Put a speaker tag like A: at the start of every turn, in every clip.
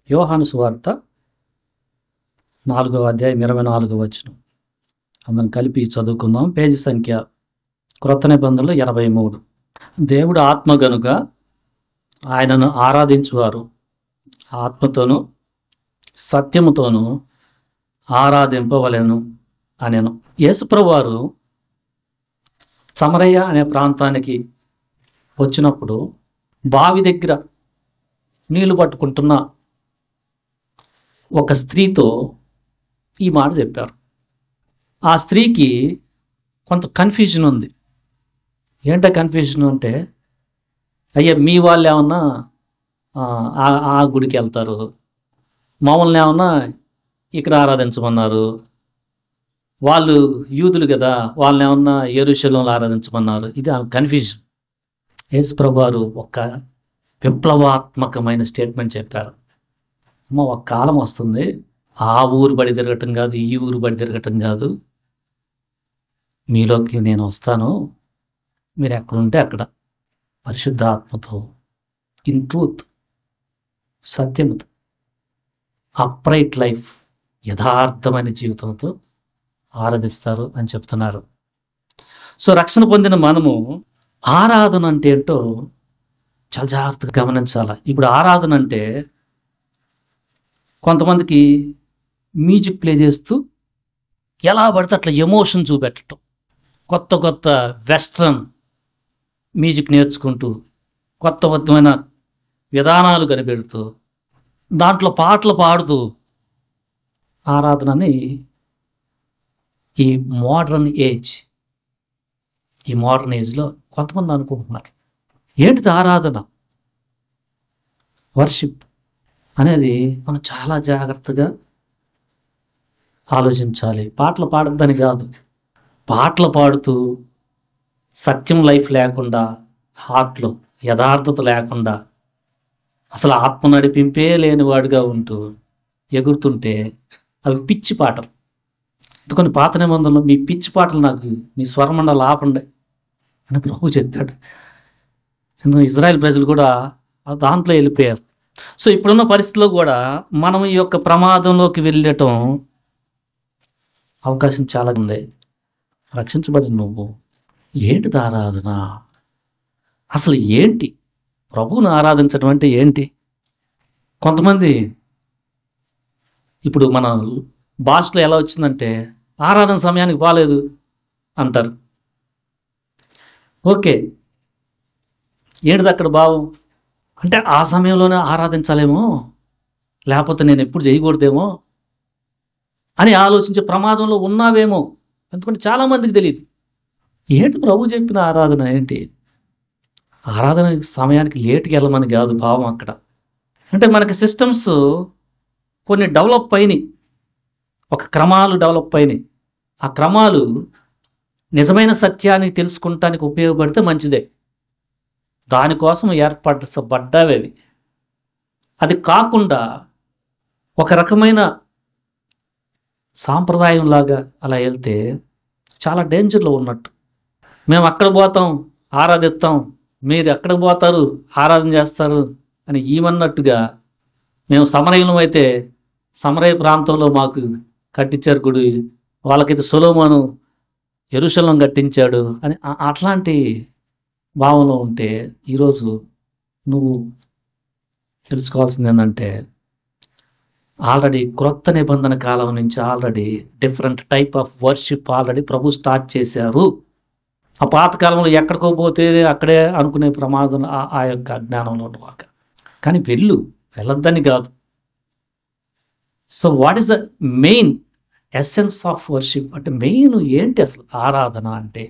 A: యోహాను సువార్త 4వ అధ్యాయం 24వ వచనం. అందరం కలిపి చదువుకుందాం. పేజీ సంఖ్య క్రొత్త నిబంధనలు 83. దేవుడు ఆత్మ గనుక ఆయనను ఆరాధించువారు ఆత్మతోనూ సత్యముతోనూ ఆరాధింపవలెను అనెను. యేసుప్రభువారు సమరయ్య అనే ప్రాంతానికి వచ్చినప్పుడు బావి దగ్గర నీళ్లు పట్టుకుంటున్న ఒక స్త్రీతో ఈ మాట చెప్పారు. ఆ స్త్రీకి కొంత కన్ఫ్యూజన్ ఉంది. ఏంటో కన్ఫ్యూజన్ అంటే, అయ్యా మీ వాళ్ళు ఏమన్నా ఆ గుడికి వెళ్తారు, మమ్మల్ని ఏమన్నా ఇక్కడ ఆరాధించమన్నారు, వాళ్ళు యూదులు కదా, వాళ్ళని ఏమన్నా యెరూషలేములో ఆరాధించమన్నారు. ఇది ఆ కన్ఫ్యూజన్. యేసుప్రభు వారు ఒక విప్లవాత్మకమైన స్టేట్మెంట్ చెప్పారు. అమ్మ, ఒక కాలం వస్తుంది, ఆ ఊరు బడి తిరగటం కాదు, ఈ ఊరు బడి తిరగటం కాదు, మీలోకి నేను వస్తాను, మీరు ఎక్కడుంటే అక్కడ పరిశుద్ధాత్మతో, ఇన్ ట్రూత్, సత్యముతో, అప్రైట్ లైఫ్, యథార్థమైన జీవితంతో ఆరాధిస్తారు అని చెప్తున్నారు. సో రక్షణ పొందిన మనము ఆరాధన అంటే ఏంటో చాలా జాగ్రత్తగా గమనించాలి. ఇప్పుడు ఆరాధన అంటే కొంతమందికి మ్యూజిక్ ప్లే చేస్తూ ఎలా పడితే అట్లా ఎమోషన్ చూపెట్టడం, కొత్త కొత్త వెస్ట్రన్ మ్యూజిక్ నేర్చుకుంటూ కొత్తమైన విధానాలు కనిపెడుతూ దాంట్లో పాటలు పాడుతూ ఆరాధనని ఈ మోడర్న్ ఏజ్లో కొంతమంది అనుకుంటున్నారు. ఏంటిది ఆరాధన, వర్షిప్ అనేది మనం చాలా జాగ్రత్తగా ఆలోచించాలి. పాటలు పాడద్దని కాదు, పాటలు పాడుతూ సత్యం లైఫ్ లేకుండా, హార్ట్లో యథార్థత లేకుండా, అసలు ఆత్మ నడిపింపే లేనివాడుగా ఉంటూ ఎగురుతుంటే అవి పిచ్చి పాటలు. కొన్ని పాత నిబంధనలు, మీ పిచ్చి పాటలు నాకు మీ స్వరమండలు ఆపండి అని ప్రభు చెప్పాడు. ఎందుకంటే ఇజ్రాయెల్ ప్రజలు కూడా దాంట్లో వెళ్ళిపోయారు. సో ఇప్పుడున్న పరిస్థితిలో కూడా మనం ఈ యొక్క ప్రమాదంలోకి వెళ్ళటం అవకాశం చాలా ఉంది. రక్షించబడి నువ్వు ఏంటిది ఆరాధన, అసలు ఏంటి ప్రభువును ఆరాధించడం అంటే ఏంటి? కొంతమంది ఇప్పుడు మన భాషలో ఎలా వచ్చిందంటే, ఆరాధన సమయానికి బాలేదు అంటారు. ఓకే, ఏంటిది అక్కడ భావం అంటే, ఆ సమయంలోనే ఆరాధించాలేమో, లేకపోతే నేను ఎప్పుడు చేయకూడదేమో అని ఆలోచించే ప్రమాదంలో ఉన్నావేమో. ఎందుకంటే చాలామందికి తెలియదు ఏంటి ప్రభు చెప్పిన ఆరాధన ఏంటి. ఆరాధన సమయానికి లేటుకి వెళ్ళమని కాదు భావం అక్కడ. అంటే మనకి సిస్టమ్స్ కొన్ని డెవలప్ అయినాయి, ఒక క్రమాలు డెవలప్ అయినాయి. ఆ క్రమాలు నిజమైన సత్యాన్ని తెలుసుకుంటానికి ఉపయోగపడితే మంచిదే, దానికోసం ఏర్పడ్డవి. అది కాకుండా ఒక రకమైన సాంప్రదాయంలాగా అలా వెళ్తే చాలా డేంజర్లో ఉన్నట్టు. మేము అక్కడ పోతాం ఆరాధిస్తాం, మీరు ఎక్కడికి పోతారు ఆరాధన చేస్తారు అని ఈమన్నట్టుగా, మేము సమరయులం అయితే సమరయ ప్రాంతంలో మాకు కట్టించారు గుడి, వాళ్ళకైతే సొలొమోను యెరూషలేం కట్టించాడు అని అట్లాంటి భావంలో ఉంటే, ఈరోజు నువ్వు తెలుసుకోవాల్సింది ఏంటంటే, ఆల్రెడీ క్రొత్త నిబంధన కాలం నుంచి already different type of worship already Prabhu start చేశారు. ఆ పాతకాలంలో ఎక్కడికో పోతే అక్కడే అనుకునే ప్రమాదం ఆ యొక్క అజ్ఞానంలో ఉన్నవాక. కానీ వెళ్ళొద్దని కాదు. So what is the main essence of worship అంటే, మెయిన్ ఏంటి అసలు ఆరాధన అంటే?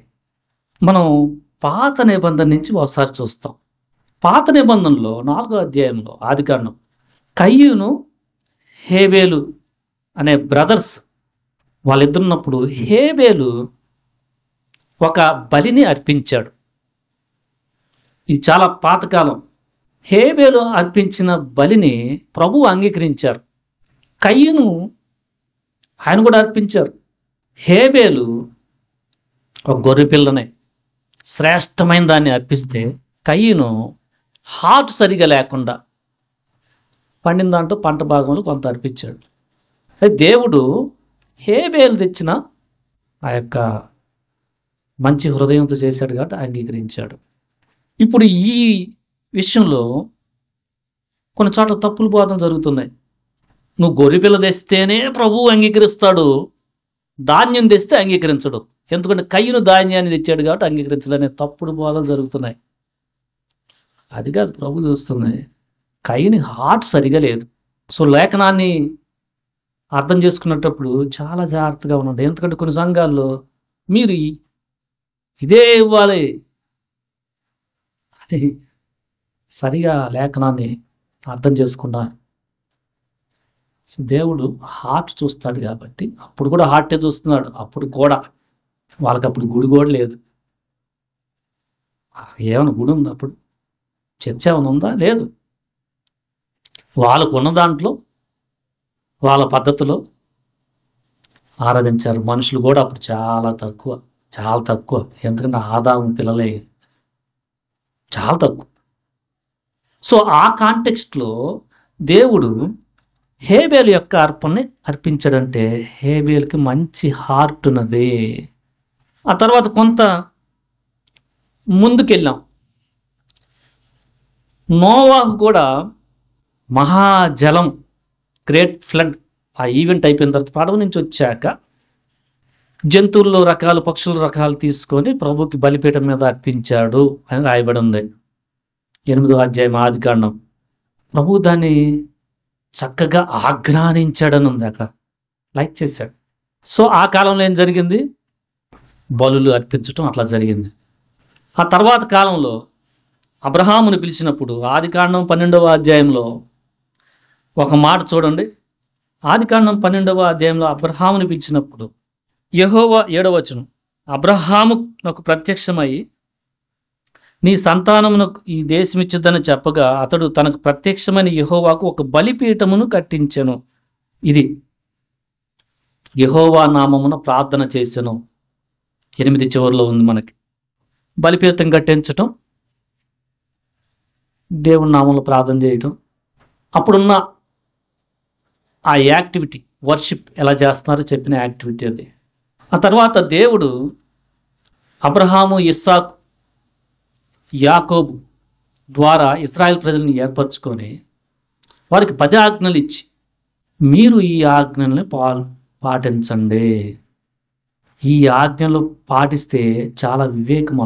A: మనం పాత నిబంధన నుంచి ఒకసారి చూస్తాం. పాత నిబంధనలో 4వ అధ్యాయంలో ఆదికాండం, కయ్యూను హేబేలు అనే బ్రదర్స్ వాళ్ళిద్దరున్నప్పుడు హేబేలు ఒక బలిని అర్పించాడు. ఇది చాలా పాతకాలం. హేబేలు అర్పించిన బలిని ప్రభువు అంగీకరించారు. కయ్యూను ఆయన కూడా అర్పించారు. హేబేలు ఒక గొర్రె పిల్లనే శ్రేష్టమైన దాన్ని అర్పిస్తే, కయ్యూను హార్ట్ సరిగా లేకుండా పండిన దాంట్లో పంట భాగంలో కొంత అర్పించాడు. అయితే దేవుడు హేబేలు తెచ్చిన ఆ యొక్క మంచి హృదయంతో చేశాడు కాబట్టి అంగీకరించాడు. ఇప్పుడు ఈ విషయంలో కొన్ని చోట్ల తప్పులు బోధన జరుగుతున్నాయి. నువ్వు గొర్రెపిల్ల తెస్తేనే ప్రభువు అంగీకరిస్తాడు, ధాన్యం తెస్తే అంగీకరించడు. ఎందుకంటే కయ్యను ధాన్యాన్ని తెచ్చాడు కాబట్టి అంగీకరించడనే తప్పుడు బోధనలు జరుగుతున్నాయి. అది కాదు ప్రభు చూస్తుంది. కయ్యని హార్ట్ సరిగా లేదు. సో లేఖనాన్ని అర్థం చేసుకున్నప్పుడు చాలా జాగ్రత్తగా ఉండండి. ఎందుకంటే కొన్ని సంఘాల్లో మీరు ఇదే ఇవ్వాలి అని సరిగా లేఖనాన్ని అర్థం చేసుకున్నా దేవుడు హార్ట్ చూస్తాడు కాబట్టి అప్పుడు కూడా హార్టే చూస్తున్నాడు. అప్పుడు కూడా వాళ్ళకి అప్పుడు గుడి కూడా లేదు. ఏమైనా గుడి ఉందా? అప్పుడు చర్చ ఏమైనా ఉందా? లేదు. వాళ్ళకు ఉన్న దాంట్లో వాళ్ళ పద్ధతిలో ఆరాధించారు. మనుషులు కూడా అప్పుడు చాలా తక్కువ. ఎందుకంటే ఆదాము పిల్లలే చాలా తక్కువ. సో ఆ కాంటెక్స్ట్లో దేవుడు హేబేలు యొక్క అర్పణని అర్పించాడంటే హేబేలుకి మంచి హార్ట్ ఉన్నది. ఆ తర్వాత కొంత ముందుకెళ్ళాం. నోవాహు కూడా మహాజలం గ్రేట్ ఫ్లడ్ ఆ ఈవెంట్ అయిపోయిన తర్వాత పడవ నుంచి వచ్చాక జంతువుల్లో రకాలు పక్షుల రకాలు తీసుకొని ప్రభుకి బలిపీఠం మీద అర్పించాడు అని రాయబడి ఉంది 8వ అధ్యాయం ఆదికాండం. ప్రభు దాన్ని చక్కగా ఆఘ్రానించాడని ఉంది, అక్కడ లైక్ చేశాడు. సో ఆ కాలంలో ఏం జరిగింది? బలులు అర్పించటం అట్లా జరిగింది. ఆ తర్వాత కాలంలో అబ్రహామును పిలిచినప్పుడు ఆదికాండం 12వ అధ్యాయంలో ఒక మాట చూడండి. ఆదికాండం 12వ అధ్యాయంలో అబ్రహామును పిలిచినప్పుడు యెహోవా 7వ వచనం, అబ్రహామునకు ప్రత్యక్షమై నీ సంతానమునకు ఈ దేశం ఇచ్చిద్దని చెప్పగా అతడు తనకు ప్రత్యక్షమైన యెహోవాకు ఒక బలిపీఠమును కట్టించెను. ఇది యెహోవా నామమున ప్రార్థన చేసెను. 8 చివరిలో ఉంది మనకి. బలిపీఠం కట్టించటం, దేవుని నామంలో ప్రార్థన చేయటం, అప్పుడున్న ఆ యాక్టివిటీ వర్షిప్ ఎలా చేస్తున్నారో చెప్పిన యాక్టివిటీ అది. ఆ తర్వాత దేవుడు అబ్రహాము, ఇస్సాకు, యాకోబు ద్వారా ఇశ్రాయేల్ ప్రజల్ని ఏర్పరచుకొని వారికి 10 ఆజ్ఞలు ఇచ్చి మీరు ఈ ఆజ్ఞల్ని పాటించండి. ఈ ఆజ్ఞలు పాటిస్తే చాలా వివేకం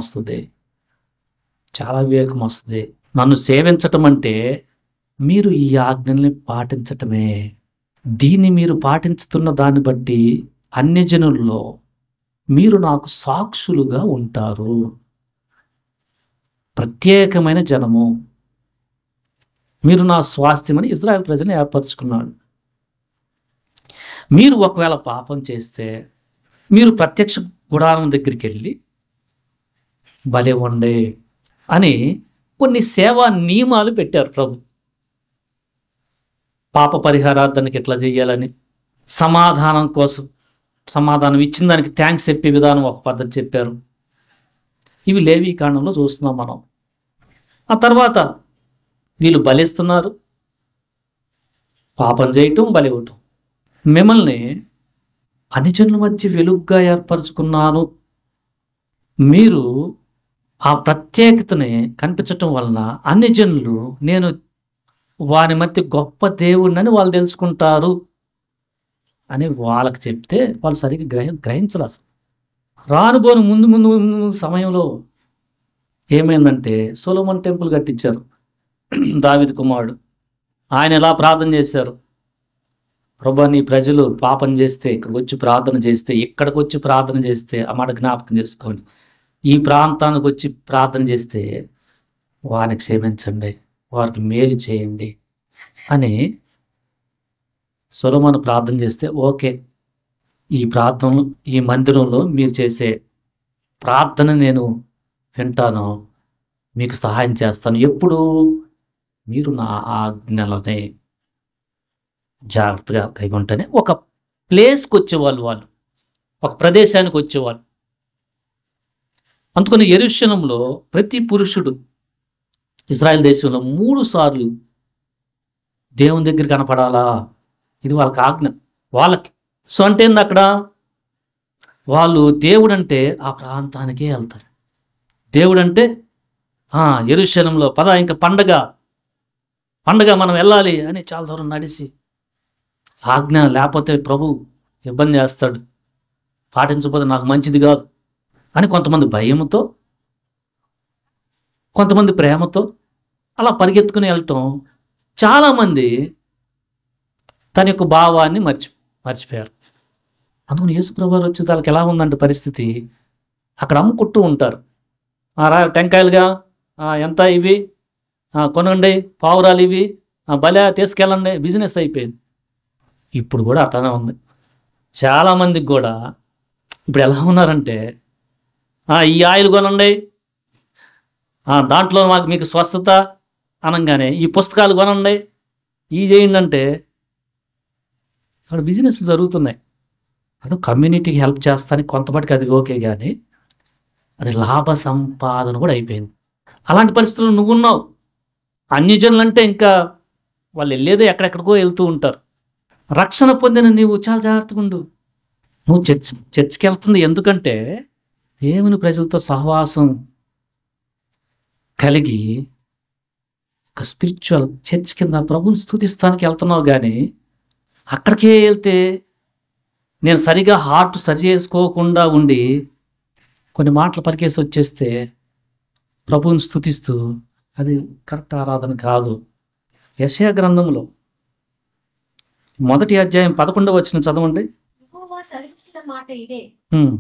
A: వస్తుంది. నన్ను సేవించటం అంటే మీరు ఈ ఆజ్ఞల్ని పాటించటమే. దీన్ని మీరు పాటించుతున్న దాన్ని బట్టి అన్యజనుల్లో మీరు నాకు సాక్షులుగా ఉంటారు. ప్రత్యేకమైన జనము, మీరు నా స్వాస్థ్యమని ఇశ్రాయేల్ ప్రజల్ని ఏర్పరచుకున్నాడు. మీరు ఒకవేళ పాపం చేస్తే మీరు ప్రత్యక్ష గుడారం దగ్గరికి వెళ్ళి బలి ఇవ్వండి అని కొన్ని సేవా నియమాలు పెట్టారు ప్రభు. పాప పరిహారార్థానికి ఎట్లా చేయాలని, సమాధానం కోసం సమాధానం ఇచ్చిన దానికి థ్యాంక్స్ చెప్పే విధానం ఒక పద్ధతి చెప్పారు. ఇవి లేవీ కాండంలో చూస్తున్నాం మనం. ఆ తర్వాత వీళ్ళు బలిస్తున్నారు, పాపం చేయటం, బలి ఇవ్వటం. మిమ్మల్ని అన్యజనుల మధ్య వెలుగుగా ఏర్పరచుకున్నాను. మీరు ఆ ప్రత్యేకతని కనిపించటం వలన అన్యజనులు నేను వారి మధ్య గొప్ప దేవుడిని వాళ్ళు తెలుసుకుంటారు అని వాళ్ళకి చెప్తే వాళ్ళు సరిగ్గా గ్రహించరు. అసలు రానుబోను ముందు సమయంలో ఏమైందంటే సొలొమోన్ టెంపుల్ కట్టించారు దావీదు కుమారుడు. ఆయన ఎలా ప్రార్థన చేశారు? ప్రభా, నీ ప్రజలు పాపం చేస్తే ఇక్కడికి వచ్చి ప్రార్థన చేస్తే ఆ మాట జ్ఞాపకం చేసుకోండి. ఈ ప్రాంతానికి వచ్చి ప్రార్థన చేస్తే వారిని క్షమించండి, వారికి మేలు చేయండి అని సొలొమోను ప్రార్థన చేస్తే, ఓకే, ఈ ప్రార్థనలు ఈ మందిరంలో మీరు చేసే ప్రార్థన నేను వింటాను, మీకు సహాయం చేస్తాను. ఎప్పుడు మీరు నా ఆజ్ఞలని జాగ్రత్తగా కైగొంటేనే ఒక ప్లేస్కి వచ్చేవాళ్ళు, ఒక ప్రదేశానికి వచ్చేవాళ్ళు. అందుకని యెరూషలేములో ప్రతి పురుషుడు ఇశ్రాయేల్ దేశంలో 3 సార్లు దేవుని దగ్గర కనపడాలా, ఇది వాళ్ళకి ఆజ్ఞ వాళ్ళకి. సో అంటే ఏంది అక్కడ, వాళ్ళు దేవుడు అంటే ఆ ప్రాంతానికే వెళ్తారు. దేవుడు అంటే యెరూషలేములో పద ఇంకా పండగ మనం వెళ్ళాలి అని చాలా దూరం నడిచి, ఆజ్ఞ లేకపోతే ప్రభు ఇబ్బంది చేస్తాడు, పాటించకపోతే నాకు మంచిది కాదు అని కొంతమంది భయంతో, కొంతమంది ప్రేమతో అలా పరిగెత్తుకుని వెళ్ళటం. చాలామంది తన యొక్క భావాన్ని మర్చిపోయారు. అందుకని యేసుప్రభు వారు వచ్చే వాళ్ళకి ఎలా ఉందంటే పరిస్థితి, అక్కడ అమ్ముకుంటూ ఉంటారు. టెంకాయలుగా ఎంత ఇవి, కొనండి, పావురాలు ఇవి, భలే తీసుకెళ్ళండి, బిజినెస్ అయిపోయింది. ఇప్పుడు కూడా అట్లానే ఉంది. చాలామందికి కూడా ఇప్పుడు ఎలా ఉన్నారంటే, ఈ ఆయిల్ కొనండి, దాంట్లో మీకు స్వస్థత అనగానే, ఈ పుస్తకాలు కొనండి, ఈ చేయండి అంటే అక్కడ బిజినెస్లు జరుగుతున్నాయి. అదో కమ్యూనిటీకి హెల్ప్ చేస్తానికి కొంతమటికి అది ఓకే, కానీ అది లాభ సంపాదన కూడా అయిపోయింది. అలాంటి పరిస్థితుల్లో నువ్వున్నావు. అన్యజనులు అంటే ఇంకా వాళ్ళు వెళ్ళేదే ఎక్కడెక్కడికో వెళ్తూ ఉంటారు. రక్షణ పొందిన నీవు చాలా జాగ్రత్తగా ఉండు. నువ్వు చర్చికి వెళ్తుంది ఎందుకంటే దేవుని ప్రజలతో సహవాసం కలిగి ఒక స్పిరిచువల్ చర్చ్ కింద ప్రభుని స్తుతిస్తానికి వెళ్తున్నావు. కానీ అక్కడికే వెళ్తే నేను సరిగా హార్ట్ సరి చేసుకోకుండా ఉండి కొన్ని మాటలు పలికేసి వచ్చేస్తే ప్రభువుని స్తుతిస్తూ, అది కరెక్ట్ ఆరాధన కాదు. యెషయా గ్రంథంలో 1వ అధ్యాయం 11వ వచనం చదవండి.
B: మాట ఇదే,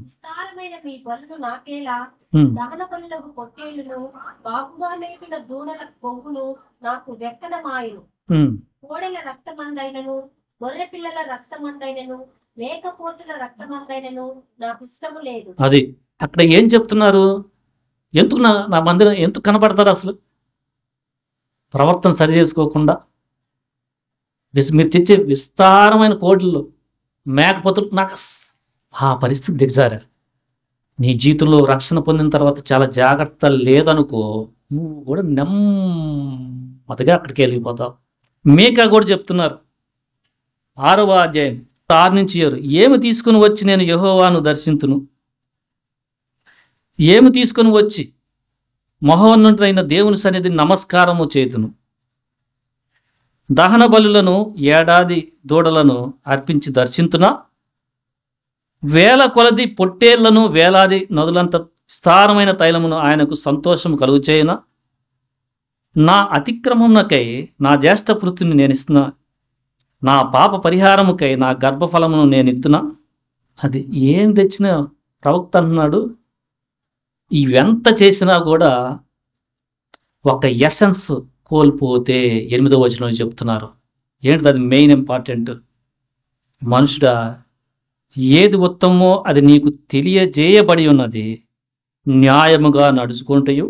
B: విస్తారమైన మీ బలులు నాకేలా, దహన బలులకు పొట్టేళ్లను, బాగుగా మేపిన దూడల కొవ్వును నాకు వెక్కనమాయను. కోడెల రక్తమందైనను, గొర్రె పిల్లల రక్తమందైనను, మేకపోతుల రక్తమందైనను నాకు ఇష్టము లేదు.
A: అది అక్కడ ఏం చెప్తున్నారు? ఎందుకు నా మందిరం ఎందుకు కనపడతారు? అసలు ప్రవర్తన సరి చేసుకోకుండా మీరు తెచ్చే విస్తారమైన కోడ్లు, మేకపోతులు, నాకు ఆ పరిస్థితి దిగజారారు. నీ జీవితంలో రక్షణ పొందిన తర్వాత చాలా జాగ్రత్త లేదనుకో, నువ్వు కూడా నెమ్మదిగా అక్కడికి వెళ్ళిపోతావు. మీకా కూడా చెప్తున్నారు 6వ అధ్యాయం 6 నుంచి 7, ఏమి తీసుకుని వచ్చి నేను యెహోవాను దర్శింతును, ఏమి తీసుకుని వచ్చి మహోన్నతుడైన దేవుని సన్నిధిని నమస్కారము చేతును, దహన బలులను ఏడాది దూడలను అర్పించి దర్శింతునా, వేల కొలది పొట్టేళ్లను, వేలాది నదులంత విస్తారమైన తైలమును ఆయనకు సంతోషం కలుగు చేయనా, నా అతిక్రమమునకై నా జ్యేష్ఠపుత్రుని నేను ఇస్తున్నా, నా పాప పరిహారముకై నా గర్భఫలమును నేను ఇస్తున్నా. అది ఏం తెచ్చిన ప్రవక్త అంటున్నాడు, ఇవెంత చేసినా కూడా ఒక ఎసెన్స్ కోల్పోతే 8వ వచనంలో చెప్తున్నారు. ఏంటిది? అది మెయిన్ ఇంపార్టెంట్. మనుషుడా, ఏది ఉత్తమమో అది నీకు తెలియజేయబడి ఉన్నది. న్యాయముగా నడుచుకుంటయు,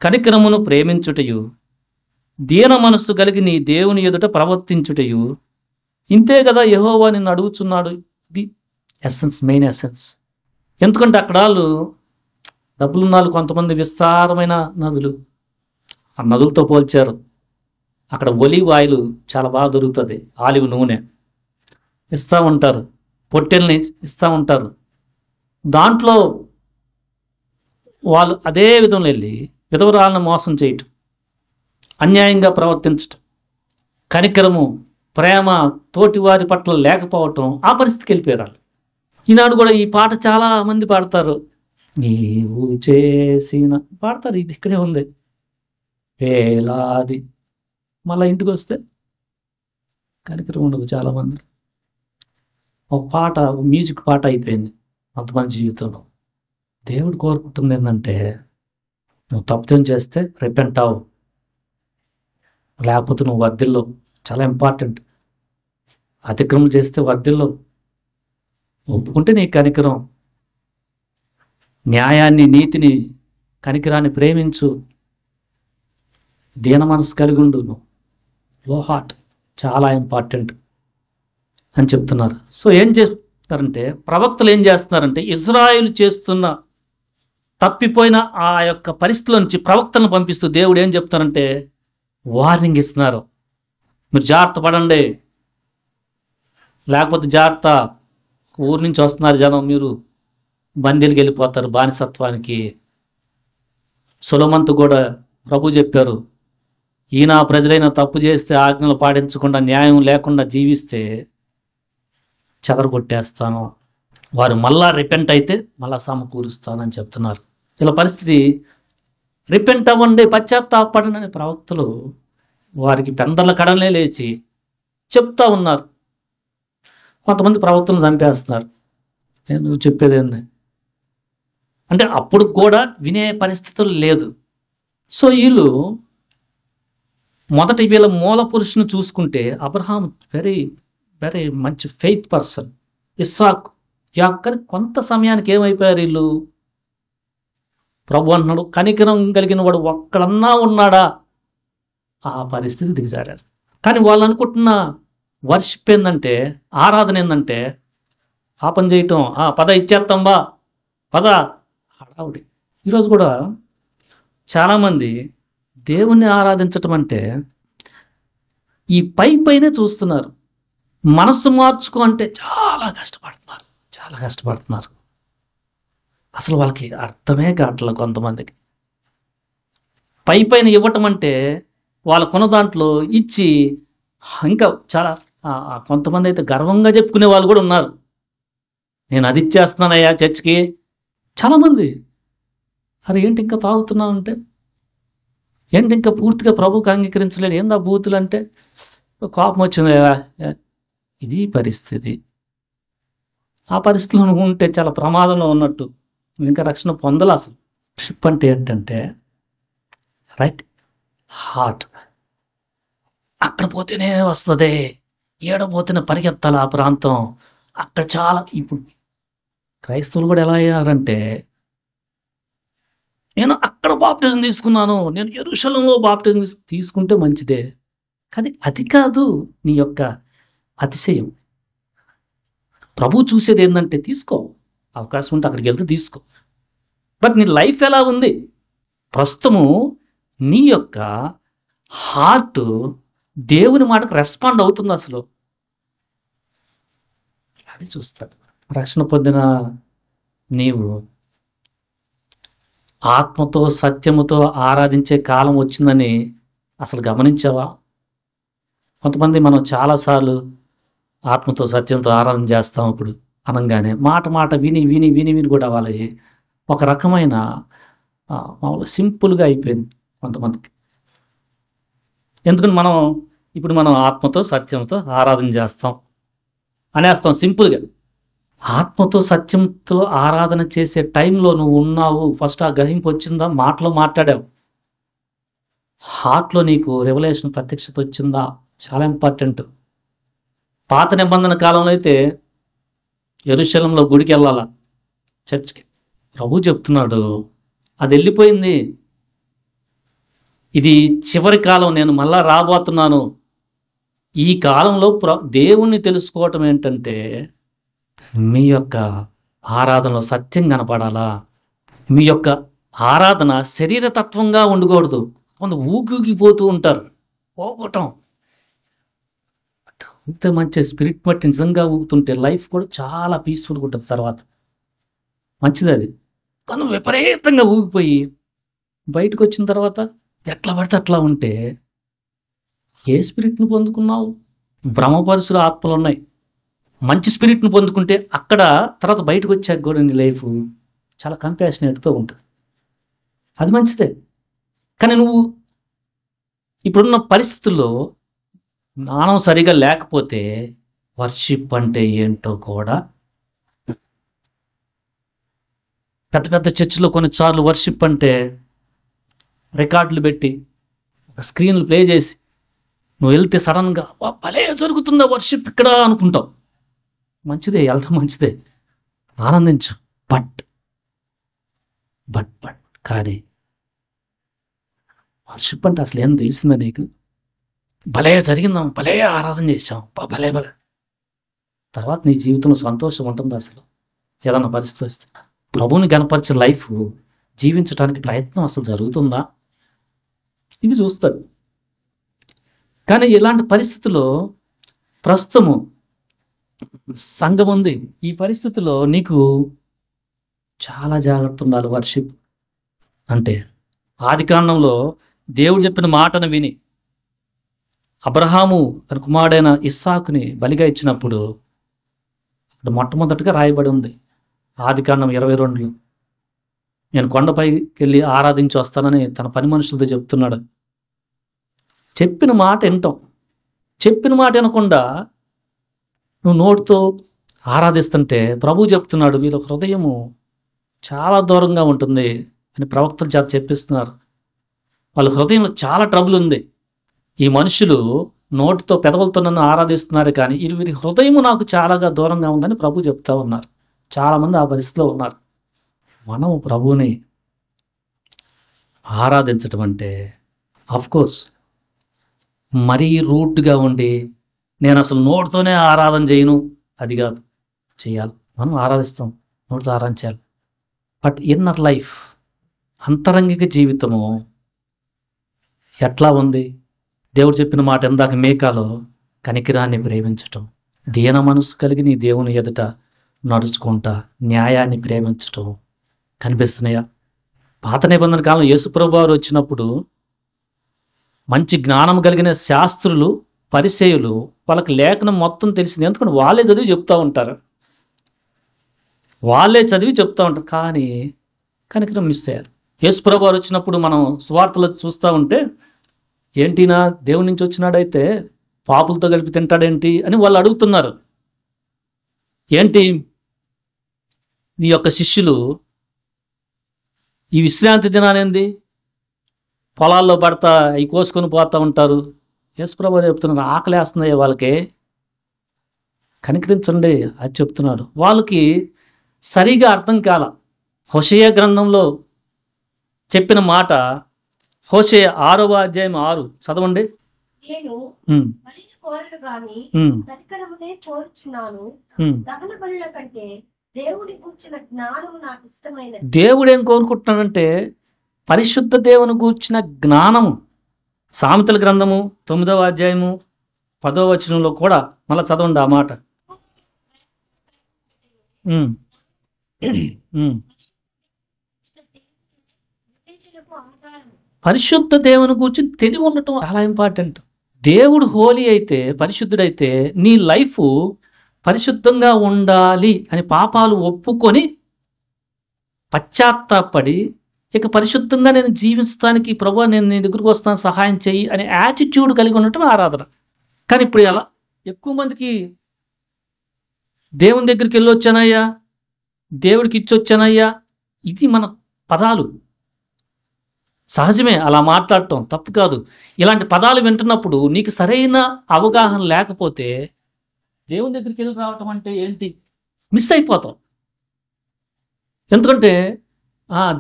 A: కనికరమును ప్రేమించుటయు, దీన మనస్సు కలిగి నీ దేవుని ఎదుట ప్రవర్తించుటయు, ఇంతే కదా యెహోవా నిన్ను అడుగుచున్నాడు. ఇది ఎసెన్స్, మెయిన్ ఎసెన్స్. ఎందుకంటే అక్కడ వాళ్ళు డబ్బులున్నాళ్ళు, కొంతమంది విస్తారమైన నదులు, ఆ నదులతో పోల్చారు. అక్కడ ఒలివ్ ఆయిల్ చాలా బాగా దొరుకుతుంది, ఆలివ్ నూనె ఇస్తూ ఉంటారు, పొట్టెల్ని ఇస్తూ ఉంటారు. దాంట్లో వాళ్ళు అదే విధంలో వెళ్ళి విధవరాలను మోసం చేయటం, అన్యాయంగా ప్రవర్తించటం, కనికరము ప్రేమ తోటి వారి పట్ల లేకపోవటం, ఆ పరిస్థితికి వెళ్ళిపోయారు. ఈనాడు కూడా ఈ పాట చాలా మంది పాడతారు. నీవు చేసిన పాడతారు, ఇది ఇక్కడే ఉంది, వేలాది. మళ్ళీ ఇంటికి వస్తే కనికరం ఉండదు. చాలామంది ఒక పాట, మ్యూజిక్ పాట అయిపోయింది కొంతమంది జీవితంలో. దేవుడు కోరుకుంటుంది ఏంటంటే, నువ్వు తప్పుతం చేస్తే రిపెంట్ అవ్వు, లేకపోతే నువ్వు వర్ధిల్లో. చాలా ఇంపార్టెంట్. అతిక్రమం చేస్తే వర్ధిల్లో, ఒప్పుకుంటే నీకు కనికరం. న్యాయాన్ని, నీతిని, కనికరాన్ని ప్రేమించు, దీన మనసు కలిగి ఉండు, నువ్వు లో హార్ట్, చాలా ఇంపార్టెంట్ అని చెప్తున్నారు. సో ఏం చేస్తారంటే, ప్రవక్తలు ఏం చేస్తున్నారంటే, ఇజ్రాయిల్ చేస్తున్న తప్పిపోయిన ఆ యొక్క పరిస్థితుల నుంచి ప్రవక్తలను పంపిస్తూ దేవుడు ఏం చెప్తారంటే వార్నింగ్ ఇస్తున్నారు. మీరు జాగ్రత్త పడండి, లేకపోతే జాగ్రత్త, ఊరి నుంచి వస్తున్నారు జనం, మీరు బందీలకు వెళ్ళిపోతారు బానిసత్వానికి. సొలొమోనుతో కూడా ప్రభు చెప్పారు, ఈయన ప్రజలైన తప్పు చేస్తే ఆజ్ఞలు పాటించకుండా న్యాయం లేకుండా జీవిస్తే చెదరగొట్టేస్తాను, వారు మళ్ళా రిపెంట్ అయితే మళ్ళా సమకూరుస్తానని చెప్తున్నారు. ఇలా పరిస్థితి, రిపెంట్ అవ్వండి, పశ్చాత్తాపడండి అనే ప్రవక్తలు వారికి పెందల కడలే లేచి చెప్తా ఉన్నారు. కొంతమంది ప్రవక్తలను చంపేస్తున్నారు. నువ్వు చెప్పేది ఏంది అంటే అప్పుడు కూడా వినే పరిస్థితులు లేదు. సో వీళ్ళు మొదటి వీళ్ళ మూల పురుషుని చూసుకుంటే అబ్రహాం వెరీ వెరీ మంచి ఫెయిత్ పర్సన్, ఇస్సాకు, యాకోబు. కొంత సమయానికి ఏమైపోయారు వీళ్ళు? ప్రభు అంటున్నాడు, కనికరం కలిగిన వాడు ఒక్కడన్నా ఉన్నాడా? ఆ పరిస్థితి దిగజారారు. కానీ వాళ్ళు అనుకుంటున్న వర్షిప్ ఏంటంటే, ఆరాధన ఏంటంటే, ఆ పని చేయటం, పద ఇచ్చేస్తాం బా పద, హడావుడి. ఈరోజు కూడా చాలామంది దేవుణ్ణి ఆరాధించటం అంటే ఈ పైనే చూస్తున్నారు. మనస్సు మార్చుకో అంటే చాలా కష్టపడుతున్నారు. అసలు వాళ్ళకి అర్థమే కావట్లేదు. కొంతమందికి పైన ఇవ్వటం అంటే వాళ్ళకున్న దాంట్లో ఇచ్చి ఇంకా చాలా కొంతమంది అయితే గర్వంగా చెప్పుకునే వాళ్ళు కూడా ఉన్నారు. నేను అది ఇచ్చేస్తున్నానయ్యా చర్చికి. చాలామంది, అరే ఏంటి ఇంకా తాగుతున్నావు అంటే, ఏంటి ఇంకా పూర్తిగా ప్రభువుకి అంగీకరించలేదు, ఏందా బూతులు అంటే, కోపం వచ్చిందయ్యా. ఇది పరిస్థితి. ఆ పరిస్థితిలో ఉంటే చాలా ప్రమాదంలో ఉన్నట్టు, ఇంకా రక్షణ పొందలు. అసలు షిప్ అంటే ఏంటంటే రైట్ హార్ట్, అక్కడ పోతేనే వస్తుంది, ఏడపోతేనే పరిగెత్తాలి ఆ ప్రాంతం. అక్కడ చాలా, ఇప్పుడు క్రైస్తవులు కూడా ఎలా అయ్యారంటే, నేను అక్కడ బాప్టిజం తీసుకున్నాను, నేను యెరూషలేములో బాప్టిజం తీసుకుంటే మంచిదే, కానీ అది కాదు నీ యొక్క అతిశయం. ప్రభు చూసేది ఏంటంటే, తీసుకో, అవకాశం ఉంటే అక్కడికి వెళ్తే తీసుకో, బట్ నీ లైఫ్ ఎలా ఉంది ప్రస్తుతము, నీ యొక్క హార్ట్ దేవుని మాటకు రెస్పాండ్ అవుతుంది అసలు, అది చూస్తాడు. రక్షణ పొందిన నీవు ఆత్మతో సత్యముతో ఆరాధించే కాలం వచ్చిందని అసలు గమనించావా? కొంతమంది మనం చాలాసార్లు ఆత్మతో సత్యంతో ఆరాధన చేస్తాం. ఇప్పుడు అనగానే మాట విని కూడా వాళ్ళకి ఒక రకమైన మామూలు సింపుల్గా అయిపోయింది కొంతమందికి. ఎందుకని మనం ఆత్మతో సత్యంతో ఆరాధన చేస్తాం అనేస్తాం సింపుల్గా. ఆత్మతో సత్యంతో ఆరాధన చేసే టైంలో నువ్వు ఉన్నావు, ఫస్ట్ ఆ గ్రహింపు వచ్చిందా, మాటలో మాట్లాడావు, హార్ట్లో నీకు రెవల్యూషన్ ప్రత్యక్షత వచ్చిందా, చాలా ఇంపార్టెంట్. పాత నిబంధన కాలంలో అయితే యెరూషలేములో గుడికి వెళ్ళాలా, చర్చ్కి. ప్రభు చెప్తున్నాడు అది వెళ్ళిపోయింది, ఇది చివరి కాలం, నేను మళ్ళా రాబోతున్నాను. ఈ కాలంలో దేవుణ్ణి తెలుసుకోవటం ఏంటంటే, మీ యొక్క ఆరాధనలో సత్యం కనపడాలా, మీ యొక్క ఆరాధన శరీరతత్వంగా ఉండకూడదు. కొంత ఊగిపోతూ ఉంటారు, పోగొట్టం. అంతే మంచి స్పిరిట్ బట్టి నిజంగా ఊగుతుంటే లైఫ్ కూడా చాలా పీస్ఫుల్గా ఉంటుంది. తర్వాత మంచిది అది. కానీ విపరీతంగా ఊగిపోయి బయటకు వచ్చిన తర్వాత ఎట్లా పడితే అట్లా ఉంటే ఏ స్పిరిట్ను పొందుకున్నావు? భ్రమపరుసుల ఆత్మలు ఉన్నాయి. మంచి స్పిరిట్ను పొందుకుంటే అక్కడ తర్వాత బయటకు వచ్చాక కూడా నీ లైఫ్ చాలా కంపాషనేట్తో ఉంటుంది, అది మంచిదే. కానీ నువ్వు ఇప్పుడున్న పరిస్థితుల్లో జ్ఞానం సరిగా లేకపోతే వర్షిప్ అంటే ఏంటో కూడా, పెద్ద పెద్ద చర్చిలో కొన్నిసార్లు వర్షిప్ అంటే రికార్డులు పెట్టి ఒక స్క్రీన్లు ప్లే చేసి నువ్వు వెళ్తే సడన్గా భలే జరుగుతుందా వర్షిప్ ఇక్కడ అనుకుంటావు. మంచిదే, వెళ్ళటం మంచిదే, ఆనందించు. బట్ కానీ వర్షిప్ అంటే అసలు ఏం తెలిసిందా నీకు? భలే జరిగిందాం, భలే ఆరాధన చేసాం, భలే తర్వాత నీ జీవితంలో సంతోషం ఉంటుంది అసలు? ఏదన్నా పరిస్థితి వస్తే ప్రభువుని గనపరిచే లైఫ్ జీవించడానికి ప్రయత్నం అసలు జరుగుతుందా? ఇది చూస్తాడు. కానీ ఇలాంటి పరిస్థితుల్లో ప్రస్తుతము సంఘం ఉంది. ఈ పరిస్థితుల్లో నీకు చాలా జాగ్రత్త ఉండాలి. వర్షిప్ అంటే ఆదికాండంలో దేవుడు చెప్పిన మాటను విని అబ్రహాము తన కుమారుడైన ఇస్సాకుని బలిగా ఇచ్చినప్పుడు అక్కడ మొట్టమొదటిగా రాయబడి ఉంది ఆదికాండం 22లో, నేను కొండపైకి వెళ్ళి ఆరాధించి వస్తానని తన పని మనుషులతో చెప్తున్నాడు. చెప్పిన మాట వింటాం. చెప్పిన మాట వినకుండా నువ్వు నోటితో ఆరాధిస్తుంటే ప్రభు చెప్తున్నాడు వీళ్ళ హృదయము చాలా దూరంగా ఉంటుంది అని ప్రవక్తల చేత చెప్పిస్తున్నారు. వాళ్ళ హృదయంలో చాలా ట్రబుల్ ఉంది. ఈ మనుషులు నోటితో పెదవులతో నన్ను ఆరాధిస్తున్నారు కానీ వీరి హృదయము నాకు చాలాగా దూరంగా ఉందని ప్రభు చెప్తా ఉన్నారు. చాలామంది ఆ పరిస్థితిలో ఉన్నారు. మనం ప్రభువుని ఆరాధించటం అంటే కోర్స్ మరీ రూట్గా ఉండి నేను అసలు నోటితోనే ఆరాధన చేయను అది కాదు. చేయాలి, మనం ఆరాధిస్తాం, నోటితో ఆరాధించాలి. బట్ ఇన్నర్ లైఫ్, అంతరంగిక జీవితము ఎట్లా ఉంది? దేవుడు చెప్పిన మాట ఇందాక మేకాలో కనికిరాన్ని ప్రేమించటం, దీన మనసు కలిగి నీ దేవుని ఎదుట నడుచుకుంటా న్యాయాన్ని ప్రేమించటం కనిపిస్తున్నాయా? పాత నిబంధన కాలం యేసుప్రభు వారు వచ్చినప్పుడు మంచి జ్ఞానం కలిగిన శాస్త్రులు పరిసయ్యులు వాళ్ళకి లేఖనం మొత్తం తెలిసింది. ఎందుకంటే వాళ్ళే చదివి చెప్తూ ఉంటారు. కానీ కనికరం మిస్ అయ్యారు. యేసుప్రభు వారు వచ్చినప్పుడు మనం సువార్తలో చూస్తూ ఉంటే ఏంటినా దేవుడి నుంచి వచ్చినాడైతే పాపులతో కలిపి తింటాడేంటి అని వాళ్ళు అడుగుతున్నారు. ఏంటి నీ యొక్క శిష్యులు ఈ విశ్రాంతి దినానేంది పొలాల్లో పడతా అవి కోసుకొని పోతూ ఉంటారు. యేసుప్రభు చెప్తున్నారు ఆకలి వేస్తున్నాయి వాళ్ళకి, కనికరించండి అది చెప్తున్నాడు. వాళ్ళకి సరిగా అర్థం కాల. హోషేయ గ్రంథంలో చెప్పిన మాట హోషేయ 6వ అధ్యాయం 6 చదవండి.
B: నేను బలిని కోరను గాని కనికరమునే కోరుచున్నాను. దహన బలుల కంటే దేవుని గూర్చిన జ్ఞానము నాకు ఇష్టమైనది. దేవుడు ఏం కోరుకుంటున్నాడంటే
A: పరిశుద్ధ దేవుని గూర్చిన జ్ఞానము. సామెతల గ్రంథము 9వ అధ్యాయము 10వ వచనంలో కూడా మళ్ళీ చదవండి ఆ మాట. పరిశుద్ధ దేవుని గురించి తెలివి ఉండటం చాలా ఇంపార్టెంట్. దేవుడు హోలీ అయితే, పరిశుద్ధుడైతే నీ లైఫ్ పరిశుద్ధంగా ఉండాలి అని పాపాలు ఒప్పుకొని పశ్చాత్తాపడి ఇక పరిశుద్ధంగా నేను జీవించడానికి ప్రభువా నేను నీ దగ్గరకు వస్తాను సహాయం చెయ్యి అనే యాటిట్యూడ్ కలిగి ఉండటం ఆరాధన. కానీ ఇప్పుడు ఎలా ఎక్కువ మందికి దేవుని దగ్గరికి వెళ్ళొచ్చానయ్యా, దేవుడికి ఇచ్చొచ్చానయ్యా, ఇది మన పదాలు. సహజమే అలా మాట్లాడటం, తప్పు కాదు. ఇలాంటి పదాలు వింటున్నప్పుడు నీకు సరైన అవగాహన లేకపోతే దేవుని దగ్గరికి వెళ్ళి రావటం అంటే ఏంటి మిస్ అయిపోతాం. ఎందుకంటే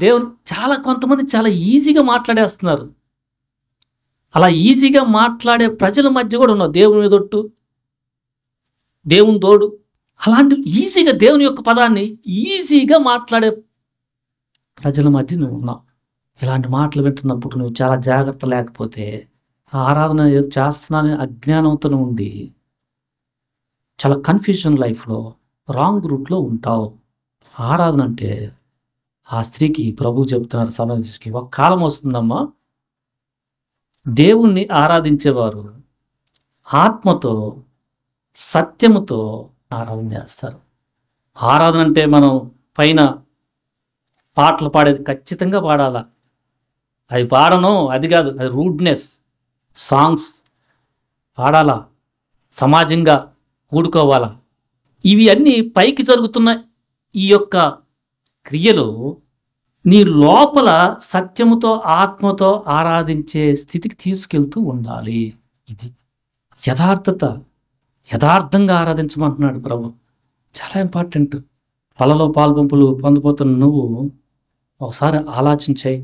A: దేవుని కొంతమంది చాలా ఈజీగా మాట్లాడేస్తున్నారు. అలా ఈజీగా మాట్లాడే ప్రజల మధ్య కూడా ఉన్నావు. దేవుని మీదొట్టు, దేవుని తోడు, అలాంటి ఈజీగా దేవుని యొక్క పదాన్ని ఈజీగా మాట్లాడే ప్రజల మధ్య నువ్వు ఉన్నావు. ఇలాంటి మాటలు వింటున్నప్పుడు నువ్వు చాలా జాగ్రత్త లేకపోతే ఆరాధన చేస్తున్నానని అజ్ఞానంతో ఉండి చాలా కన్ఫ్యూజన్ లైఫ్లో రాంగ్ రూట్లో ఉంటావు. ఆరాధన అంటే ఆ స్త్రీకి ప్రభు చెప్తున్నారు సమరస్కి, ఒక కాలం వస్తుందమ్మా దేవుణ్ణి ఆరాధించేవారు ఆత్మతో సత్యముతో ఆరాధన చేస్తారు. ఆరాధన అంటే మనం పైన పాటలు పాడేది ఖచ్చితంగా పాడాలా, అది పాడను అది కాదు, అది రూడ్నెస్. సాంగ్స్ పాడాలా, సమాజంగా కూడుకోవాలా, ఇవి అన్నీ పైకి జరుగుతున్న ఈ యొక్క క్రియలు నీ లోపల సత్యముతో ఆత్మతో ఆరాధించే స్థితికి తీసుకెళ్తూ ఉండాలి. ఇది యథార్థంగా ఆరాధించమంటున్నాడు ప్రభు. చాలా ఇంపార్టెంట్. పలలో పాల్పంపులు పొందిపోతున్న నువ్వు ఒకసారి ఆలోచించాయి.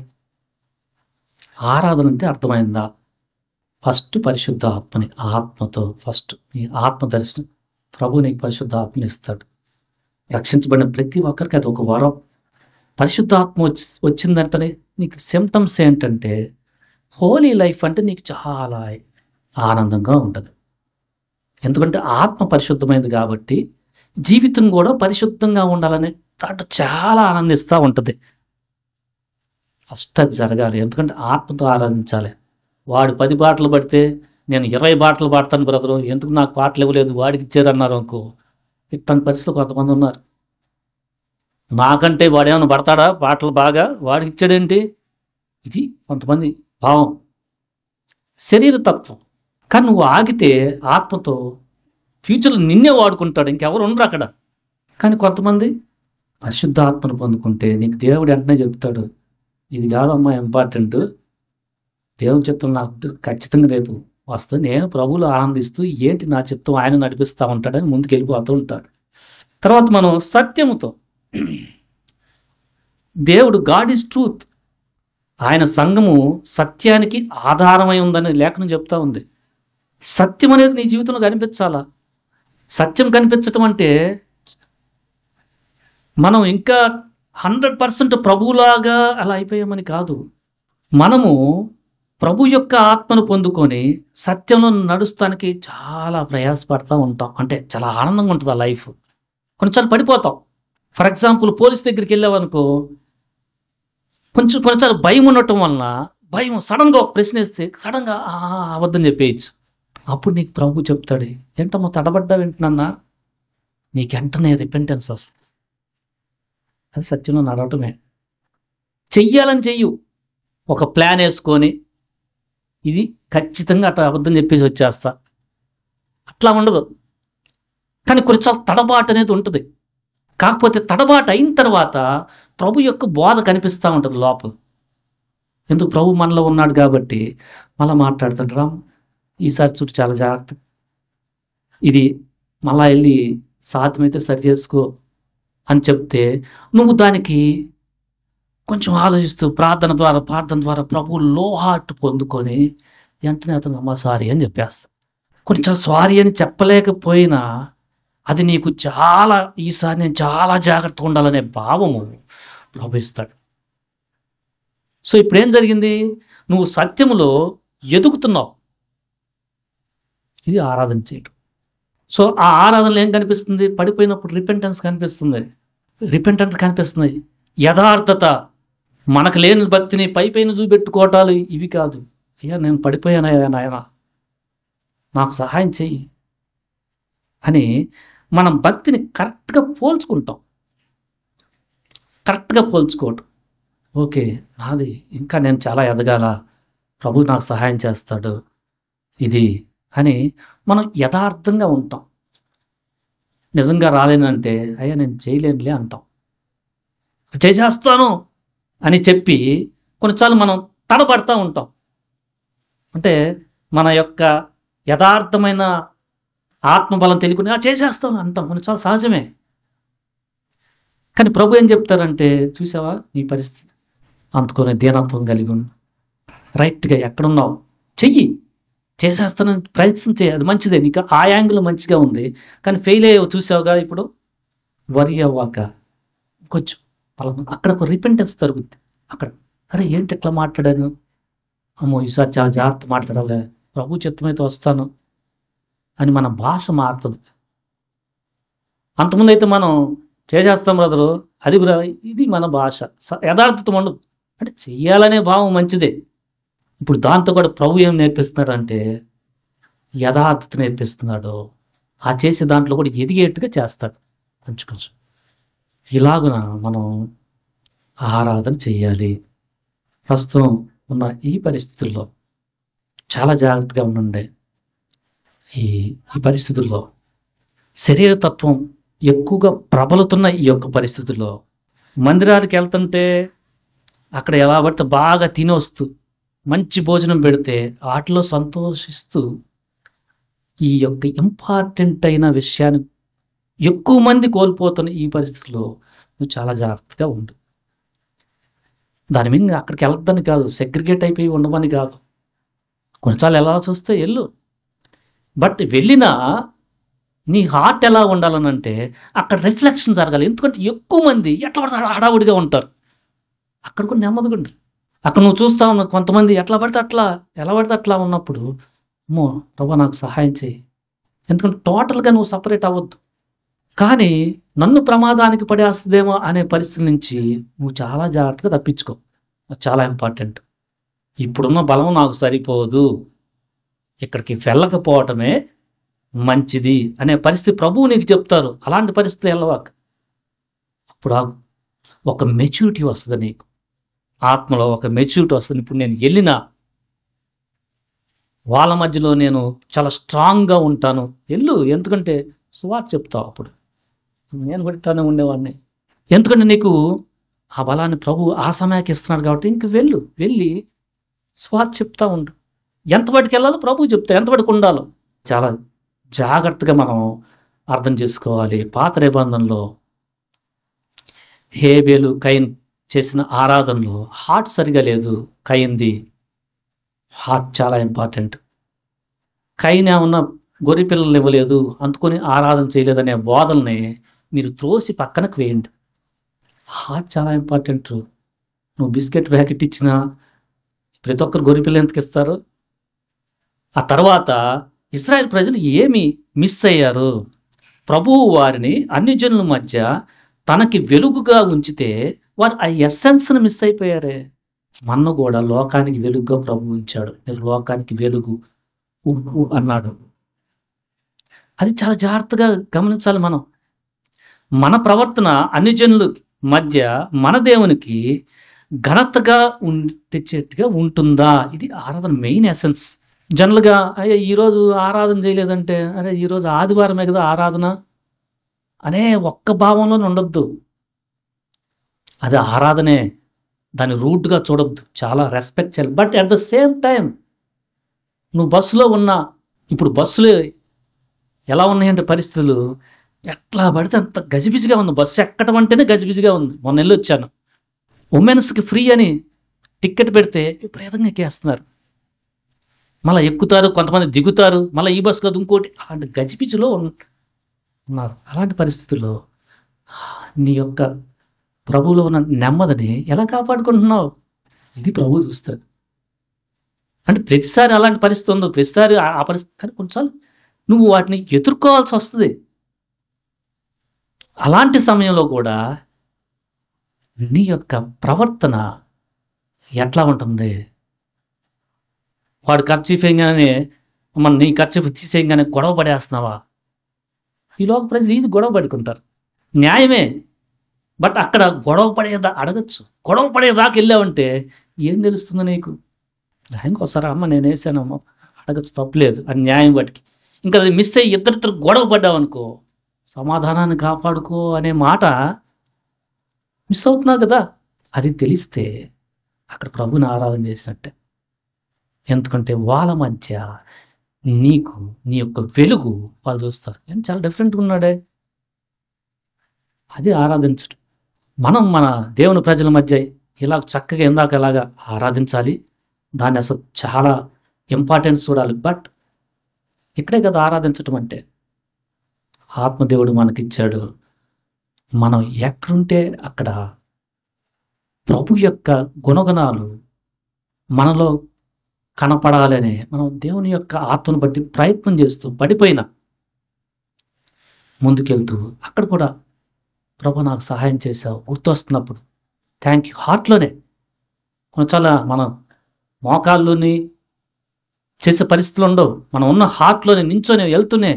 A: ఆరాధన అంటే అర్థమైందా? ఫస్ట్ పరిశుద్ధ ఆత్మని, ఆత్మతో ఫస్ట్ నీ ఆత్మ దర్శనం. ప్రభు నీకు పరిశుద్ధ ఆత్మని ఇస్తాడు. రక్షించబడిన ప్రతి ఒక్కరికి అది ఒక వరం. పరిశుద్ధ ఆత్మ వచ్చిందంటనే నీకు సిమ్టమ్స్ ఏంటంటే హోలీ లైఫ్ అంటే నీకు చాలా ఆనందంగా ఉంటుంది. ఎందుకంటే ఆత్మ పరిశుద్ధమైనది కాబట్టి జీవితం కూడా పరిశుద్ధంగా ఉండాలని దాంట్లో చాలా ఆనందిస్తూ ఉంటుంది. ఫస్ట్ అది జరగాలి. ఎందుకంటే ఆత్మతో ఆరాధించాలి. వాడు 10 పాటలు పడితే నేను 20 పాటలు పాడతాను బ్రదరు, ఎందుకు నాకు పాటలు ఇవ్వలేదు, వాడికి ఇచ్చారన్నారు అనుకో. ఇట్లాంటి పరిస్థితులు కొంతమంది ఉన్నారు. నాకంటే వాడేమైనా పడతాడా పాటలు బాగా, వాడికి ఇచ్చాడేంటి? ఇది కొంతమంది భావం, శరీర తత్వం. కానీ నువ్వు ఆగితే ఆత్మతో ఫ్యూచర్లో నిన్నే వాడుకుంటాడు, ఇంకెవరు ఉండరు అక్కడ. కానీ కొంతమంది పరిశుద్ధ ఆత్మను పొందుకుంటే నీకు దేవుడు వెంటనే చెప్తాడు, ఇది కాదమ్మా ఇంపార్టెంట్, దేవుని చిత్తం నాకు ఖచ్చితంగా రేపు వస్తే నేను ప్రభువులో ఆనందిస్తూ ఏంటి నా చిత్తం ఆయన నడిపిస్తూ ఉంటాడని ముందుకు వెళ్ళిపోతూ ఉంటాడు. తర్వాత మనం సత్యముతో, దేవుడు గాడ్ ఈజ్ ట్రూత్, ఆయన సంఘము సత్యానికి ఆధారమై ఉందని లేఖనం చెప్తా ఉంది. సత్యం అనేది నీ జీవితంలో కనిపించాలా. సత్యం కనిపించటం అంటే మనం ఇంకా 100% ప్రభువులాగా అలా అయిపోయామని కాదు. మనము ప్రభు యొక్క ఆత్మను పొందుకొని సత్యంలో నడుస్తానికి చాలా ప్రయాసపడతా ఉంటాం. అంటే చాలా ఆనందంగా ఉంటుంది ఆ లైఫ్. కొన్నిసార్లు పడిపోతాం. ఫర్ ఎగ్జాంపుల్ పోలీస్ దగ్గరికి వెళ్ళావనుకో, కొన్నిసార్లు భయం ఉండటం వలన భయం సడన్గా ఒక ప్రశ్న వేస్తే సడన్గా అబద్ధం చెప్పేయచ్చు. అప్పుడు నీకు ప్రభు చెప్తాడు, ఏంటమ్మా తడబడ్డా వింటున్నా, నీకు వెంటనే రిపెంటెన్స్ వస్తుంది. అది సత్యంలో నడవటమే. చెయ్యాలని చెయ్యు, ఒక ప్లాన్ వేసుకొని ఇది ఖచ్చితంగా అట్లా అబద్ధం చెప్పేసి వచ్చేస్తా, అట్లా ఉండదు. కానీ కొన్నిసార్లు తడబాటు అనేది ఉంటుంది. కాకపోతే తడబాటు అయిన తర్వాత ప్రభు యొక్క బోధ కనిపిస్తూ ఉంటుంది లోపల. ఎందుకు? ప్రభు మనలో ఉన్నాడు కాబట్టి మళ్ళీ మాట్లాడుతాడు, రామ్ ఈసారి చుట్టూ చాలా జాగ్రత్త, ఇది మళ్ళా వెళ్ళి సాధ్యమైతే సరి చేసుకో అని చెప్తే నువ్వు దానికి కొంచెం ఆలోచిస్తూ ప్రార్థన ద్వారా ప్రభు లో హార్ట్ పొందుకొని వెంటనే అతను అమ్మ సారీ అని చెప్పేస్తా. కొంచెం సారీ అని చెప్పలేకపోయినా అది నీకు చాలా, ఈసారి నేను చాలా జాగ్రత్తగా ఉండాలనే భావము ప్రభు ఇస్తాడు. సో ఇప్పుడేం జరిగింది? నువ్వు సత్యములో ఎదుగుతున్నావు. ఇది ఆరాధన చేయటం. సో ఆ ఆరాధనలో ఏం కనిపిస్తుంది? పడిపోయినప్పుడు రిపెంటెన్స్ కనిపిస్తుంది, యథార్థత. మనకు లేని భక్తిని పైపైన చూపెట్టుకోవటాలు ఇవి కాదు. అయ్యా నేను పడిపోయానయ్యా నాయన, నాకు సహాయం చెయ్యి అని మనం భక్తిని కరెక్ట్గా పోల్చుకోవటం. ఓకే, నాది ఇంకా నేను చాలా ఎదగాల, ప్రభు నాకు సహాయం చేస్తాడు ఇది అని మనం యథార్థంగా ఉంటాం. నిజంగా రాలేనంటే అయ్యా నేను చేయలేనులే అంటాం. చేసేస్తాను అని చెప్పి కొన్నిసార్లు మనం తడబడతా ఉంటాం. అంటే మన యొక్క యథార్థమైన ఆత్మబలం తెలియకుండా చేసేస్తాను అంటాం, కొన్నిసార్లు సహజమే. కానీ ప్రభు ఏం చెప్తారంటే, చూసావా నీ పరిస్థితి, అందుకొని దీనత్వం కలిగి ఉండు, రైట్గా ఎక్కడున్నావు చెయ్యి, చేసేస్తానని ప్రయత్నం చేయి, అది మంచిదే, నీకు ఆ యాంగిల్ మంచిగా ఉంది. కానీ ఫెయిల్ అయ్యావు చూసావుగా, ఇప్పుడు వరి అవ్వాక కొంచెం అక్కడ ఒక రిపెంటెన్స్ జరుగుద్ది. అక్కడ అరే ఏంటి ఎట్లా మాట్లాడాను, అమ్మో ఈసారి చాలా జాగ్రత్త మాట్లాడాలి, ప్రభు చిత్తమైతే వస్తాను అని మన భాష మారుతుంది. అంతకుముందు అయితే మనం చేసేస్తాం బ్రదరు, అది ఇది మన భాష, యథార్థత ఉండదు. అంటే చెయ్యాలనే భావం మంచిదే. ఇప్పుడు దాంతో కూడా ప్రభు ఏం నేర్పిస్తున్నాడు అంటే యథార్థత నేర్పిస్తున్నాడు. ఆ చేసే దాంట్లో కూడా ఎదిగేట్టుగా చేస్తాడు కొంచెం. ఇలాగున మనం ఆరాధన చెయ్యాలి. ప్రస్తుతం ఉన్న ఈ పరిస్థితుల్లో చాలా జాగ్రత్తగా ఉండండి. ఈ పరిస్థితుల్లో శరీరతత్వం ఎక్కువగా ప్రబలుతున్న ఈ యొక్క పరిస్థితుల్లో మందిరానికి వెళ్తుంటే అక్కడ ఎలా పడితే బాగా తిని వస్తూ మంచి భోజనం పెడితే వాటిలో సంతోషిస్తూ ఈ యొక్క ఇంపార్టెంట్ అయిన విషయాన్ని ఎక్కువ మంది కోల్పోతున్న ఈ పరిస్థితుల్లో నువ్వు చాలా జాగ్రత్తగా ఉండు. దాని మీద అక్కడికి వెళ్ళొద్దని కాదు, సెగ్రిగేట్ అయిపోయి ఉండమని కాదు. కొన్నిసార్లు ఎలా చూస్తే వెళ్ళు, బట్ వెళ్ళినా నీ హార్ట్ ఎలా ఉండాలనంటే అక్కడ రిఫ్లెక్షన్ జరగాలి. ఎందుకంటే ఎక్కువ మంది ఎట్లా పడితే హడావుడిగా ఉంటారు, అక్కడ కూడా నెమ్మదిగా ఉంటారు. అక్కడ నువ్వు చూస్తా ఉన్నావు కొంతమంది ఎలా పడితే అట్లా ఉన్నప్పుడు అమ్మో ప్రభా నాకు సహాయం చేయి. ఎందుకంటే టోటల్గా నువ్వు సపరేట్ అవ్వద్దు. కానీ నన్ను ప్రమాదానికి పడేస్తుందేమో అనే పరిస్థితి నుంచి నువ్వు చాలా జాగ్రత్తగా తప్పించుకో. అది చాలా ఇంపార్టెంట్. ఇప్పుడున్న బలం నాకు సరిపోదు, ఇక్కడికి వెళ్ళకపోవటమే మంచిది అనే పరిస్థితి ప్రభువు నీకు చెప్తారు. అలాంటి పరిస్థితి వెళ్ళవాక. అప్పుడు ఒక మెచ్యూరిటీ వస్తుంది నీకు, ఆత్మలో ఒక మెచ్యూరిటీ వస్తుంది. ఇప్పుడు నేను వెళ్ళినా వాళ్ళ మధ్యలో నేను చాలా స్ట్రాంగ్గా ఉంటాను. ఎందుకంటే సువార్త చెప్తావు. అప్పుడు నేను కూడా ఇట్లానే ఉండేవాడిని. ఎందుకంటే నీకు ఆ బలాన్ని ప్రభు ఆ సమయానికి ఇస్తున్నాడు కాబట్టి ఇంక వెళ్ళి సువార్త చెప్తా ఉండు. ఎంతవరకు వెళ్ళాలో ప్రభు చెప్తా, ఎంతవరకు ఉండాలో చాలా జాగ్రత్తగా మనం అర్థం చేసుకోవాలి. పాత నిబంధనలో హేబేలు కయీన్ చేసిన ఆరాధనలో హార్ట్ సరిగా లేదు. కయీన్ది హార్ట్ చాలా ఇంపార్టెంట్. కయీన్ ఏమన్నా గొర్రె పిల్లలు ఇవ్వలేదు అందుకొని ఆరాధన చేయలేదనే బోధల్ని మీరు త్రోసి పక్కనకు వేయండి. హార్ట్ చాలా ఇంపార్టెంట్. నువ్వు బిస్కెట్ ప్యాకెట్ ఇచ్చినా ప్రతి ఒక్కరు గొర్రె పిల్లలు ఎందుకు ఇస్తారు? ఆ తర్వాత ఇశ్రాయేల్ ప్రజలు ఏమి మిస్ అయ్యారు? ప్రభువు వారిని అన్ని జనుల మధ్య తనకి వెలుగుగా ఉంచితే వారు ఆ ఎస్సెన్స్ని మిస్ అయిపోయారే. మన్ను కూడా లోకానికి వెలుగుగా ప్రభు ఉంచాడు. నేను లోకానికి వెలుగు, ఉప్పు అన్నాడు. అది చాలా జాగ్రత్తగా గమనించాలి. మన ప్రవర్తన అన్ని జనుల మధ్య మన దేవునికి ఘనతగా తెచ్చేట్టుగా ఉంటుందా? ఇది ఆరాధన మెయిన్ ఎసెన్స్. జనరల్గా అయ్యా ఈరోజు ఆరాధన చేయలేదంటే, అరే ఈరోజు ఆదివారమే కదా ఆరాధన అనే ఒక్క భావంలోనే ఉండొద్దు. అది ఆరాధనే, దాన్ని రూట్గా చూడొద్దు, చాలా రెస్పెక్ట్ చేయాలి. But at the same time నువ్వు బస్సులో ఉన్నా, ఇప్పుడు బస్సులు ఎలా ఉన్నాయంటే పరిస్థితులు ఎట్లా పడితే అంత గజిబిజిగా ఉంది. బస్సు ఎక్కడం అంటేనే గజిబిజిగా ఉంది. మొన్న వెళ్ళొచ్చాను, ఉమెన్స్కి ఫ్రీ అని టికెట్ పెడితే విపరీతంగా ఎక్కేస్తున్నారు. మళ్ళీ ఎక్కుతారు, కొంతమంది దిగుతారు, మళ్ళీ ఈ బస్సు కాదు ఇంకోటి, అలాంటి గజిబిజిలో ఉన్నారు. అలాంటి పరిస్థితుల్లో నీ యొక్క ప్రభువులో ఉన్న నెమ్మదిని ఎలా కాపాడుకుంటున్నావు? ఇది ప్రభువు చూస్తాడు. అంటే ప్రతిసారి అలాంటి పరిస్థితి ఉందో, ప్రతిసారి ఆ పరిస్థితి, కానీ కొంచెం నువ్వు వాటిని ఎదుర్కోవాల్సి వస్తుంది. అలాంటి సమయంలో కూడా నీ యొక్క ప్రవర్తన ఎట్లా ఉంటుంది? వాడు ఖర్చీఫ్ వేయగానే నీ ఖర్చీఫ్ తీసేయగానే గొడవ పడేస్తున్నావా? ఈ లోక ప్రజలు ఇది గొడవ పడుకుంటారు, న్యాయమే. బట్ అక్కడ గొడవ పడేదా అడగచ్చు. గొడవ పడేదాకా వెళ్ళావంటే ఏం తెలుస్తుందో నీకు? ఇంకోసారి అమ్మ నేను వేసానమ్మ అడగచ్చు, తప్పులేదు, అది న్యాయం. వాటికి ఇంకా అది మిస్ అయ్యి ఇద్దరిద్దరు గొడవ పడ్డావనుకో, సమాధానాన్ని కాపాడుకో అనే మాట మిస్ అవుతున్నావు కదా. అది తెలిస్తే అక్కడ ప్రభుని ఆరాధన చేసినట్టే. ఎందుకంటే వాళ్ళ మధ్య నీకు నీ యొక్క వెలుగు వాళ్ళు చూస్తారు. చాలా డిఫరెంట్గా ఉన్నాడే, అది ఆరాధించడం. మనం మన దేవుని ప్రజల మధ్య ఇలా చక్కగా ఇందాక ఎలాగా ఆరాధించాలి, దాన్ని అసలు చాలా ఇంపార్టెన్స్ చూడాలి. బట్ ఇక్కడే కదా ఆరాధించటం అంటే. ఆత్మదేవుడు మనకిచ్చాడు. మనం ఎక్కడుంటే అక్కడ ప్రభు యొక్క గుణగణాలు మనలో కనపడాలనే మనం దేవుని యొక్క ఆత్మను బట్టి ప్రయత్నం చేస్తూ పడిపోయినా ముందుకెళ్తూ అక్కడ కూడా ప్రభు నాకు సహాయం చేశావు గుర్తొస్తున్నప్పుడు థ్యాంక్ యూ హార్ట్లోనే. చాలా మనం మోకాల్లోని చేసే పరిస్థితులు ఉండవు. మనం ఉన్న హార్ట్లోనే నించొని వెళ్తూనే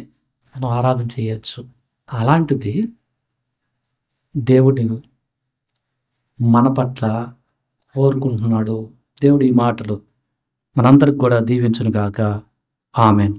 A: మనం ఆరాధన చేయొచ్చు. అలాంటిది దేవుడు మన పట్ల కోరుకుంటున్నాడు. దేవుడు ఈ మాటలు మనందరికి కూడా దీవించును గాక. ఆమేన్.